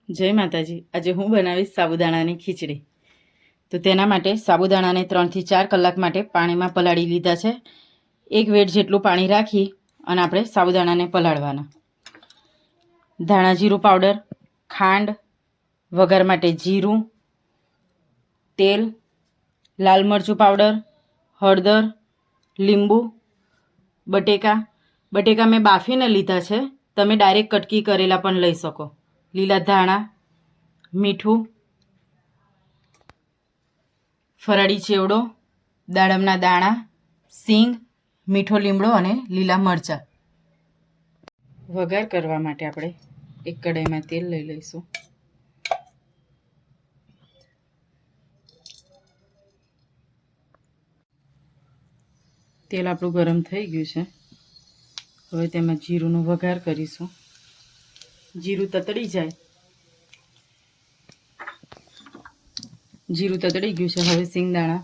જય માતાજી। આજે હું બનાવીશ સાબુદાણાની ખીચડી। તો તેના માટે સાબુદાણાને 3 થી 4 કલાક માટે પાણીમાં પલાળી લીધા છે। એક વેડ જેટલું પાણી રાખી અને આપણે સાબુદાણાને પલાળવાના। ધાણા જીરું પાવડર, ખાંડ, વઘાર માટે જીરું, તેલ, લાલ મરચું પાવડર, હળદર, લીંબુ, બટેકા મેં બાફીને લીધા છે, તમે ડાયરેક્ટ કટકી કરેલા પણ લઈ શકો। લીલા ધાણા, મીઠું, ફરાળી ચેવડો, દાડમના દાણા, સિંગ, મીઠો લીમડો અને લીલા મરચાં। વઘાર કરવા માટે આપણે એક કઢાઈમાં તેલ લઈ લઈશું। તેલ આપણું ગરમ થઈ ગયું છે। હવે તેમાં જીરુંનો વઘાર કરીશું। જીરું તતડી જાય, જીરું તતડી ગયું છે। હવે સિંગદાણા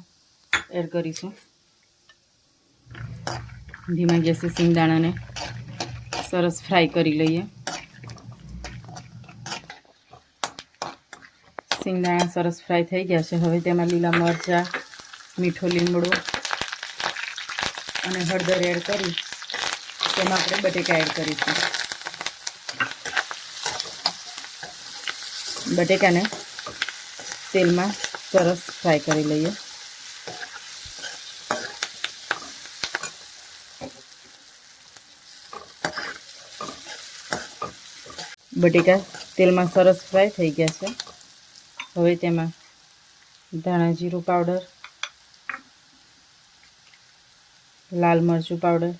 એડ કરીશું। ધીમા ગેસે સિંગદાણાને સરસ ફ્રાય કરી લઈએ। સિંગદાણા સરસ ફ્રાય થઈ ગયા છે। હવે તેમાં લીલા મરચાં, મીઠો લીમડો અને હળદર એડ કરી તેમાં આપણે બટેકા એડ કરીશું। બટેકાને તેલમાં સરસ ફ્રાય કરી લઈએ। બટેકા તેલમાં સરસ ફ્રાય થઈ ગયા છે। હવે તેમાં ધાણા જીરું પાવડર, લાલ મરચું પાવડર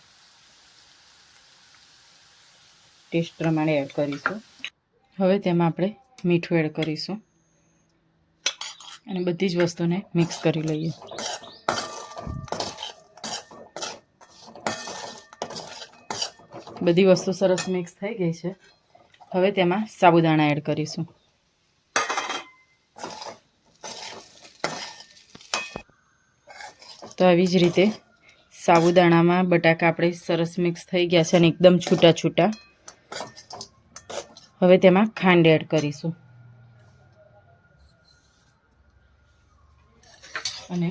ટેસ્ટ પ્રમાણે એડ કરીશું। હવે તેમાં આપણે મીઠું એડ કરીશું અને બધી જ વસ્તુને મિક્સ કરી લઈએ। બધી વસ્તુ સરસ મિક્સ થઈ ગઈ છે। હવે તેમાં સાબુદાણા એડ કરીશું। તો આવી જ રીતે સાબુદાણામાં બટાકા આપણે સરસ મિક્સ થઈ ગયા છે અને એકદમ છૂટા છૂટા। હવે તેમાં ખાંડ એડ કરીશું અને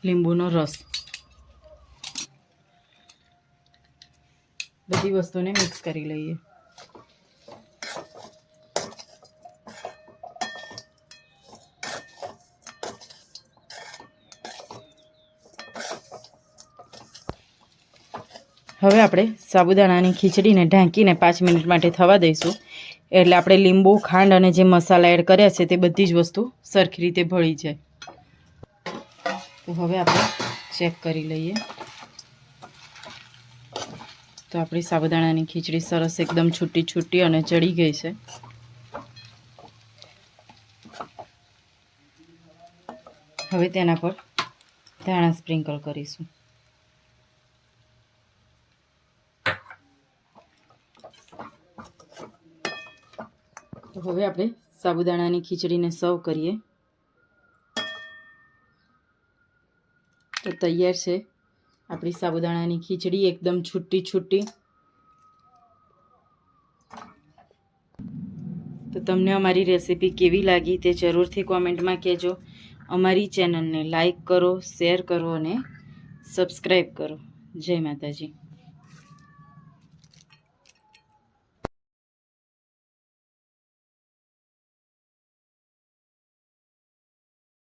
લીંબુનો રસ। બધી વસ્તુને મિક્સ કરી લઈએ। હવે આપણે સાબુદાણાની ખીચડીને ઢાંકીને 5 મિનિટ માટે થવા દઈશું। એટલે આપણે લીંબુ, ખાંડ અને જે મસાલા એડ કર્યા છે તે બધી જ વસ્તુ સરખી રીતે ભળી જાય। તો હવે આપણે ચેક કરી લઈએ। તો આપણી સાબુદાણાની ખીચડી સરસ એકદમ છૂટી છૂટી અને ચડી ગઈ છે। હવે તેના પર ધાણા સ્પ્રિંકલ કરીશું। તો હવે આપણે સાબુદાણાની ખીચડીને સર્વ કરીએ। તો તૈયાર છે આપણી સાબુદાણાની ખીચડી, એકદમ છૂટી છૂટી। તો તમને અમારી રેસીપી કેવી લાગી તે જરૂરથી કોમેન્ટમાં કહેજો। અમારી ચેનલને લાઈક કરો, શેર કરો અને સબસ્ક્રાઈબ કરો। જય માતાજી।